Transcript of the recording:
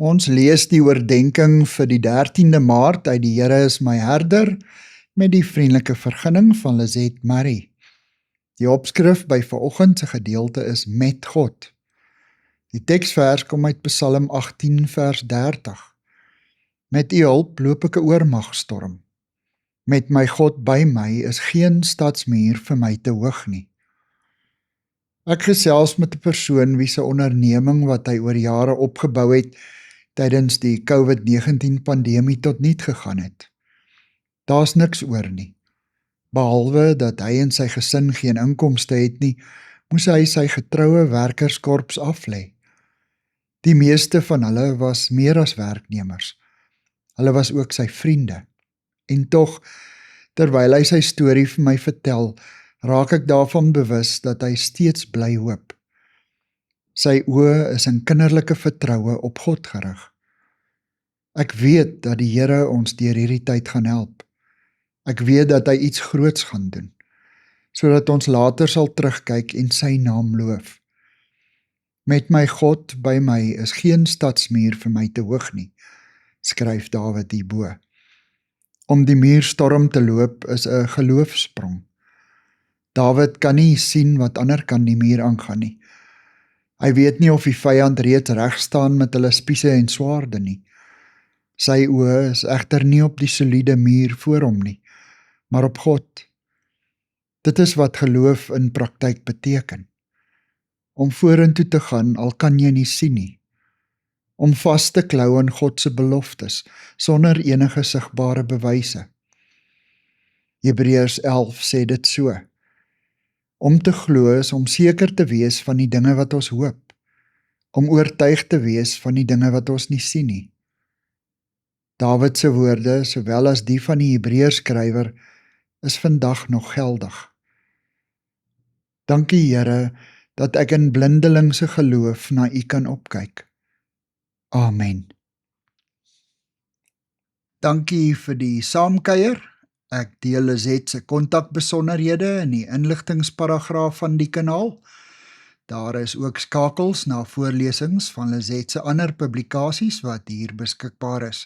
Ons lees die oordenking vir die 13de Maart uit die Here is my herder met die vriendelike vergunning van Lizet Marie. Die opskrif by vanoggend se gedeelte is met God. Die teksvers kom uit Psalm 18 vers 30. Met u hulp loop ek 'n oormagstorm. Met my God by my is geen stadsmuur vir my te hoog nie. Ek gesels met 'n persoon wie se onderneming wat hy oor jare opgebou het tydens die COVID-19 pandemie tot niet gegaan het. Daar's niks oor nie. Behalwe dat hy en sy gesin geen inkomste het nie, moes hy sy getroue werkerskorps aflê. Die meeste van hulle was meer as werknemers. Hulle was ook sy vriende. En tog, terwyl hy sy storie vir my vertel, raak ek daarvan bewus dat hy steeds bly hoop. Sy oë is in kinderlike vertroue op God gerig. Ek weet dat die Here ons deur hierdie tyd gaan help. Ek weet dat hy iets groots gaan doen, sodat ons later sal terugkyk en sy naam loof. Met my God by my is geen stadsmuur vir my te hoog nie, skryf Dawid hierbo. Om die muurstorm te loop is 'n geloofsprong. Dawid kan nie sien wat ander kan die muur aangaan nie. Hy weet nie of die vyand reeds reg staan met hulle spiese en swaarde nie. Sy oë is egter nie op die soliede muur voor hom nie, maar op God. Dit is wat geloof in praktyk beteken. Om vorentoe te gaan al kan jy nie sien nie. Om vas te klou aan God se beloftes sonder enige sigbare bewyse. Hebreërs 11 sê dit so. Om te glo is om seker te wees van die dinge wat ons hoop, om oortuig te wees van die dinge wat ons nie sien nie. Dawid se woorde, sowel as die van die Hebreërskrywer, is vandag nog geldig. Dankie Here, dat ek in blindelingse geloof na U kan opkyk. Amen. Dankie vir die saamkuier. Ek deel Lizet se kontakbesonderhede in die inligtingsparagraaf van die kanaal. Daar is ook skakels na voorlesings van Lizet se ander publikasies wat hier beskikbaar is.